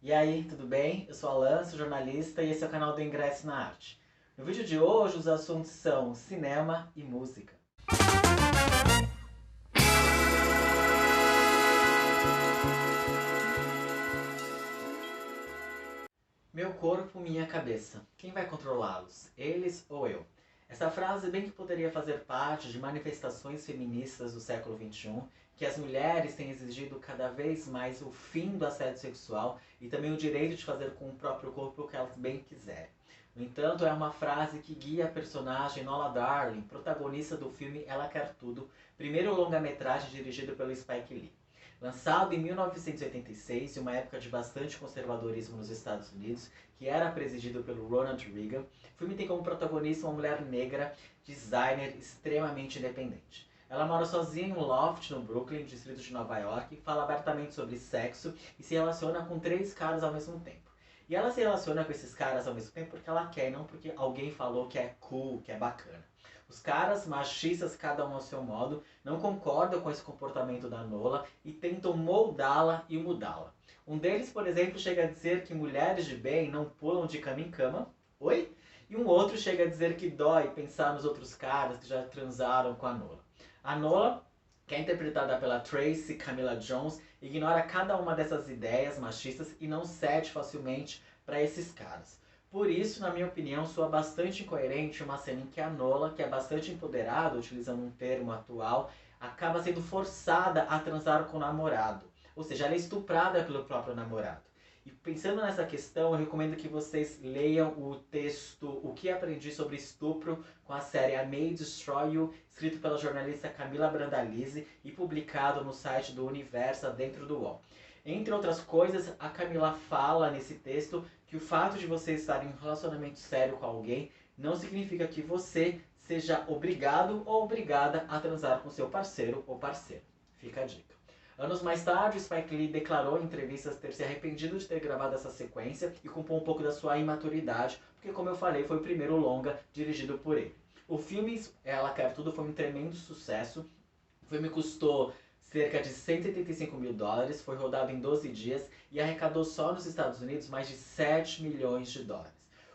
E aí, tudo bem? Eu sou Alan, sou jornalista e esse é o canal do Ingresso na Arte. No vídeo de hoje os assuntos são cinema e música. Meu corpo, minha cabeça. Quem vai controlá-los? Eles ou eu? Essa frase bem que poderia fazer parte de manifestações feministas do século XXI, que as mulheres têm exigido cada vez mais o fim do assédio sexual e também o direito de fazer com o próprio corpo o que elas bem quiserem. No entanto, é uma frase que guia a personagem Nola Darling, protagonista do filme Ela Quer Tudo, primeiro longa-metragem dirigido pelo Spike Lee. Lançado em 1986, em uma época de bastante conservadorismo nos Estados Unidos, que era presidido pelo Ronald Reagan, o filme tem como protagonista uma mulher negra, designer, extremamente independente. Ela mora sozinha em um loft no Brooklyn, distrito de Nova York, fala abertamente sobre sexo e se relaciona com 3 caras ao mesmo tempo. E ela se relaciona com esses caras ao mesmo tempo porque ela quer, não porque alguém falou que é cool, que é bacana. Os caras, machistas, cada um ao seu modo, não concordam com esse comportamento da Nola e tentam moldá-la e mudá-la. Um deles, por exemplo, chega a dizer que mulheres de bem não pulam de cama em cama. Oi? E um outro chega a dizer que dói pensar nos outros caras que já transaram com a Nola. A Nola, que é interpretada pela Tracy Camilla Jones, ignora cada uma dessas ideias machistas e não cede facilmente para esses caras. Por isso, na minha opinião, soa bastante incoerente uma cena em que a Nola, que é bastante empoderada, utilizando um termo atual, acaba sendo forçada a transar com o namorado. Ou seja, ela é estuprada pelo próprio namorado. E pensando nessa questão, eu recomendo que vocês leiam o texto O que Aprendi sobre Estupro com a série I May Destroy You, escrito pela jornalista Camila Brandalize e publicado no site do Universa dentro do UOL. Entre outras coisas, a Camila fala nesse texto que o fato de você estar em um relacionamento sério com alguém não significa que você seja obrigado ou obrigada a transar com seu parceiro ou parceira. Fica a dica. Anos mais tarde, Spike Lee declarou em entrevistas ter se arrependido de ter gravado essa sequência e culpou um pouco da sua imaturidade, porque, como eu falei, foi o primeiro longa dirigido por ele. O filme Ela Quer Tudo foi um tremendo sucesso. O filme custou cerca de 185 mil dólares, foi rodado em 12 dias e arrecadou só nos Estados Unidos mais de 7 milhões de dólares.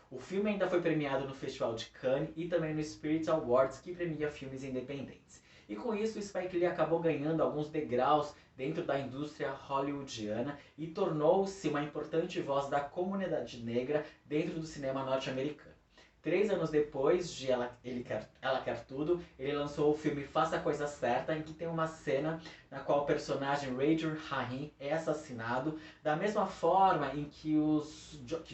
O filme ainda foi premiado no Festival de Cannes e também no Spirit Awards, que premia filmes independentes. E com isso, o Spike Lee acabou ganhando alguns degraus dentro da indústria hollywoodiana e tornou-se uma importante voz da comunidade negra dentro do cinema norte-americano. 3 anos depois de Ela Quer Tudo, ele lançou o filme Faça a Coisa Certa, em que tem uma cena na qual o personagem Rager Rahim é assassinado, da mesma forma em que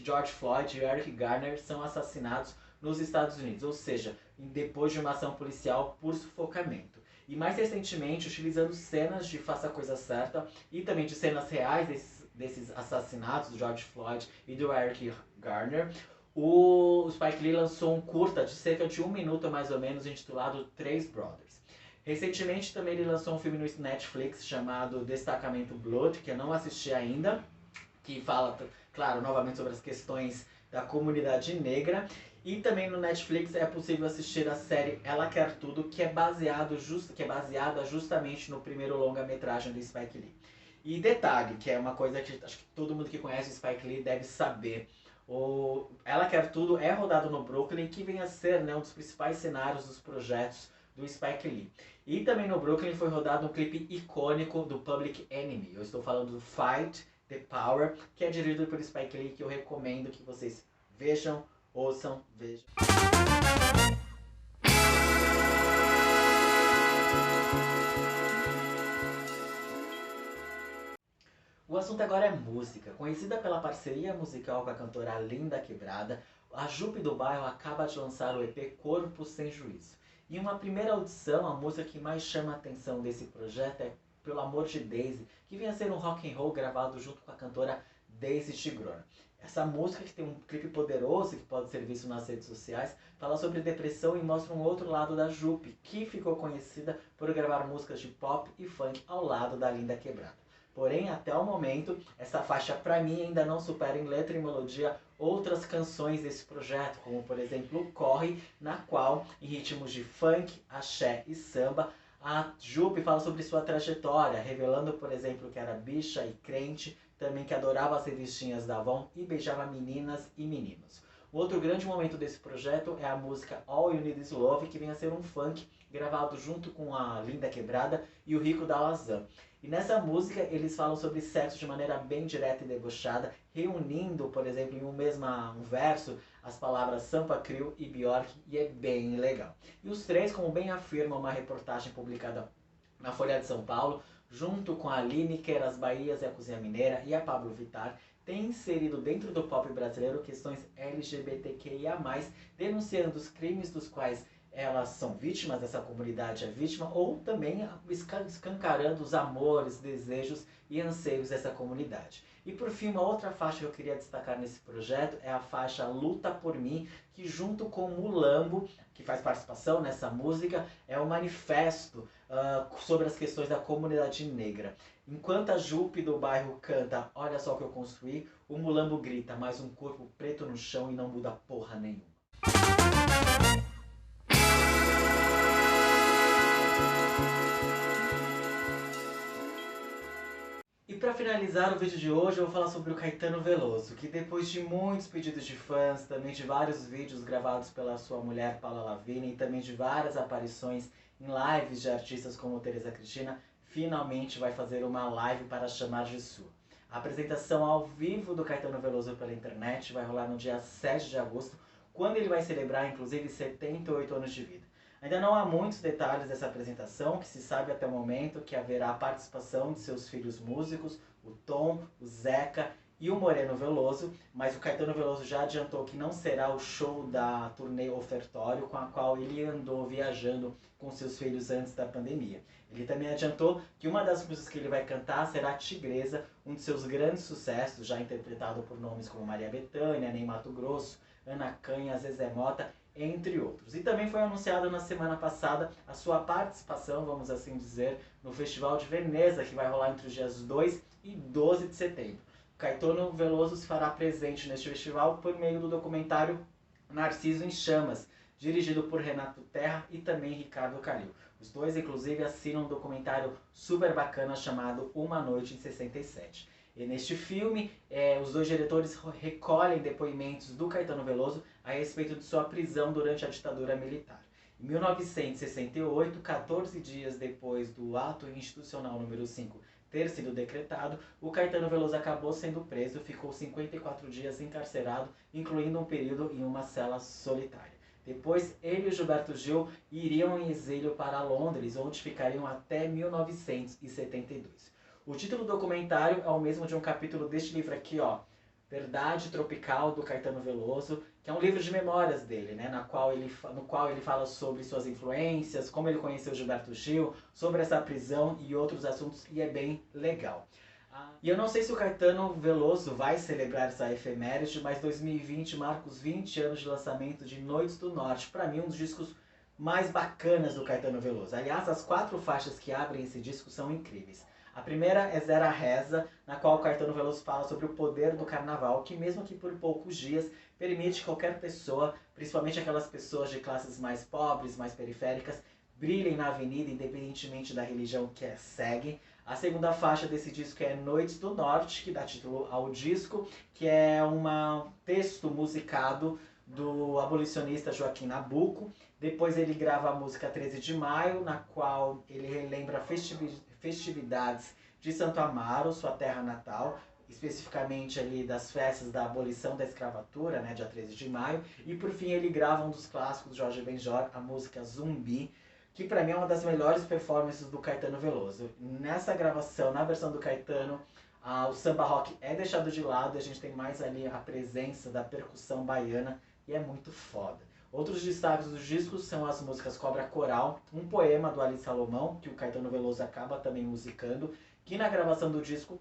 George Floyd e Eric Garner são assassinados nos Estados Unidos, ou seja, depois de uma ação policial por sufocamento. E mais recentemente, utilizando cenas de Faça a Coisa Certa e também de cenas reais desses assassinatos do George Floyd e do Eric Garner, o Spike Lee lançou um curta de cerca de 1 minuto mais ou menos, intitulado Três Brothers. Recentemente também ele lançou um filme no Netflix chamado Destacamento Blood, que eu não assisti ainda, que fala, claro, novamente sobre as questões da comunidade negra. E também no Netflix é possível assistir a série Ela Quer Tudo, que é baseada justamente no primeiro longa-metragem do Spike Lee. E detalhe, que é uma coisa que acho que todo mundo que conhece o Spike Lee deve saber. Ela Quer Tudo é rodado no Brooklyn, que vem a ser, né, um dos principais cenários dos projetos do Spike Lee. E também no Brooklyn foi rodado um clipe icônico do Public Enemy. Eu estou falando do Fight the Power, que é dirigido por Spike Lee, que eu recomendo que vocês vejam, ouçam, vejam. O assunto agora é música. Conhecida pela parceria musical com a cantora Linda Quebrada, a Jupe do Bairro acaba de lançar o EP Corpo Sem Juízo. Em uma primeira audição, a música que mais chama a atenção desse projeto é Pelo Amor de Daisy, que vem a ser um rock and roll gravado junto com a cantora Daisy Tigrona. Essa música, que tem um clipe poderoso que pode ser visto nas redes sociais, fala sobre depressão e mostra um outro lado da Jupe, que ficou conhecida por gravar músicas de pop e funk ao lado da Linda Quebrada. Porém, até o momento, essa faixa pra mim ainda não supera em letra e melodia outras canções desse projeto, como por exemplo Corre, na qual, em ritmos de funk, axé e samba, a Jupe fala sobre sua trajetória, revelando, por exemplo, que era bicha e crente, também que adorava as revistinhas da Avon e beijava meninas e meninos. Outro grande momento desse projeto é a música All You Need Is Love, que vem a ser um funk gravado junto com a Linda Quebrada e o Rico da Lazan. E nessa música eles falam sobre sexo de maneira bem direta e debochada, reunindo, por exemplo, em um verso, as palavras Sampa Crio e Bjork, e é bem legal. E os três, como bem afirma uma reportagem publicada na Folha de São Paulo, junto com a Lineker, as Bahias e a Cozinha Mineira e a Pablo Vittar, tem inserido dentro do pop brasileiro questões LGBTQIA+, denunciando os crimes dos quais elas são vítimas, essa comunidade é vítima, ou também escancarando os amores, desejos e anseios dessa comunidade. E por fim, uma outra faixa que eu queria destacar nesse projeto é a faixa Luta por Mim, que junto com o Mulambo, que faz participação nessa música, é um manifesto sobre as questões da comunidade negra. Enquanto a Jupe do bairro canta "Olha só o que eu construí", o Mulambo grita "Mais um corpo preto no chão e não muda porra nenhuma". E para finalizar o vídeo de hoje, eu vou falar sobre o Caetano Veloso, que depois de muitos pedidos de fãs, também de vários vídeos gravados pela sua mulher Paula Lavigne e também de várias aparições em lives de artistas como Tereza Cristina, finalmente vai fazer uma live para chamar de sua. A apresentação ao vivo do Caetano Veloso pela internet vai rolar no dia 7 de agosto, quando ele vai celebrar inclusive 78 anos de vida. Ainda não há muitos detalhes dessa apresentação, que se sabe até o momento que haverá a participação de seus filhos músicos, o Tom, o Zeca e o Moreno Veloso, mas o Caetano Veloso já adiantou que não será o show da turnê Ofertório, com a qual ele andou viajando com seus filhos antes da pandemia. Ele também adiantou que uma das músicas que ele vai cantar será Tigresa, um de seus grandes sucessos, já interpretado por nomes como Maria Bethânia, Ney Matogrosso, Ana Canha, Zezé Mota, entre outros. E também foi anunciado na semana passada a sua participação, vamos assim dizer, no Festival de Veneza, que vai rolar entre os dias 2 e 12 de setembro. Caetano Veloso se fará presente neste festival por meio do documentário Narciso em Chamas, dirigido por Renato Terra e também Ricardo Calil. Os dois, inclusive, assinam um documentário super bacana chamado Uma Noite em 67. E neste filme, os dois diretores recolhem depoimentos do Caetano Veloso a respeito de sua prisão durante a ditadura militar. Em 1968, 14 dias depois do ato institucional número 5 ter sido decretado, o Caetano Veloso acabou sendo preso e ficou 54 dias encarcerado, incluindo um período em uma cela solitária. Depois, ele e o Gilberto Gil iriam em exílio para Londres, onde ficariam até 1972. O título do documentário é o mesmo de um capítulo deste livro aqui, ó, Verdade Tropical, do Caetano Veloso, que é um livro de memórias dele, né, no qual ele fala sobre suas influências, como ele conheceu Gilberto Gil, sobre essa prisão e outros assuntos, e é bem legal. E eu não sei se o Caetano Veloso vai celebrar essa efeméride, mas 2020 marca os 20 anos de lançamento de Noites do Norte, para mim um dos discos mais bacanas do Caetano Veloso. Aliás, as 4 faixas que abrem esse disco são incríveis. A primeira é Zera Reza, na qual o Caetano Veloso fala sobre o poder do carnaval, que mesmo que por poucos dias, permite que qualquer pessoa, principalmente aquelas pessoas de classes mais pobres, mais periféricas, brilhem na avenida, independentemente da religião que segue. A segunda faixa desse disco é Noites do Norte, que dá título ao disco, que é um texto musicado do abolicionista Joaquim Nabuco. Depois ele grava a música 13 de Maio, na qual ele relembra festividades de Santo Amaro, sua terra natal, especificamente ali das festas da abolição da escravatura, né, dia 13 de maio. E por fim ele grava um dos clássicos de Jorge Benjor, a música Zumbi, que para mim é uma das melhores performances do Caetano Veloso. Nessa gravação, na versão do Caetano, o samba rock é deixado de lado, a gente tem mais ali a presença da percussão baiana e é muito foda. Outros destaques dos discos são as músicas Cobra Coral, um poema do Ali Salomão, que o Caetano Veloso acaba também musicando, que na gravação do disco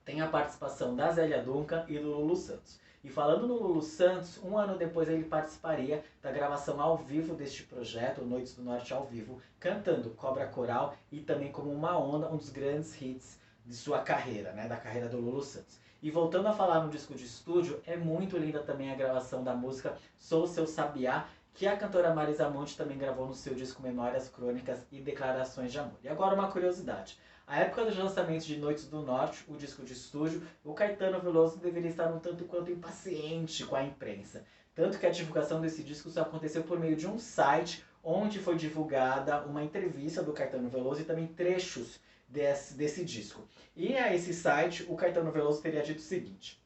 tem a participação da Zélia Duncan e do Lulu Santos. E falando no Lulu Santos, um ano depois ele participaria da gravação ao vivo deste projeto, Noites do Norte ao vivo, cantando Cobra Coral e também Como Uma Onda, um dos grandes hits de sua carreira, né, da carreira do Lulu Santos. E voltando a falar no disco de estúdio, é muito linda também a gravação da música Sou Seu Sabiá, que a cantora Marisa Monte também gravou no seu disco Memórias, Crônicas e Declarações de Amor. E agora uma curiosidade. À época dos lançamentos de Noites do Norte, o disco de estúdio, o Caetano Veloso deveria estar um tanto quanto impaciente com a imprensa. Tanto que a divulgação desse disco só aconteceu por meio de um site onde foi divulgada uma entrevista do Caetano Veloso e também trechos desse disco. E a esse site, o Caetano Veloso teria dito o seguinte: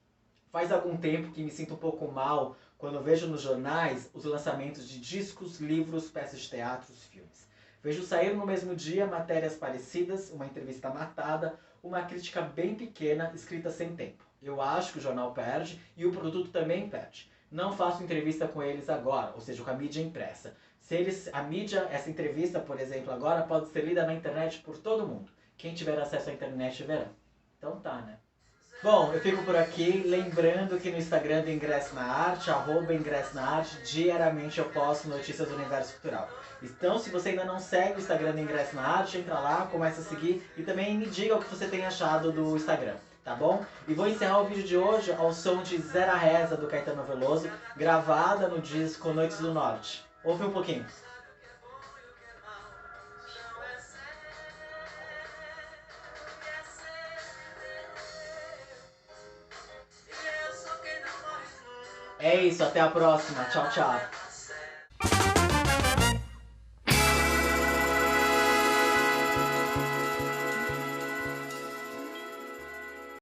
faz algum tempo que me sinto um pouco mal quando vejo nos jornais os lançamentos de discos, livros, peças de teatro, filmes. Vejo sair no mesmo dia matérias parecidas, uma entrevista matada, uma crítica bem pequena, escrita sem tempo. Eu acho que o jornal perde e o produto também perde. Não faço entrevista com eles agora, ou seja, com a mídia impressa. A mídia, essa entrevista, por exemplo, agora pode ser lida na internet por todo mundo. Quem tiver acesso à internet verá. Então tá, né? Bom, eu fico por aqui, lembrando que no Instagram do Ingresso na Arte, @Ingresso na Arte, diariamente eu posto notícias do universo cultural. Então, se você ainda não segue o Instagram do Ingresso na Arte, entra lá, começa a seguir e também me diga o que você tem achado do Instagram, tá bom? E vou encerrar o vídeo de hoje ao som de Zera Reza, do Caetano Veloso, gravada no disco Noites do Norte. Ouve um pouquinho. É isso, até a próxima. Tchau, tchau.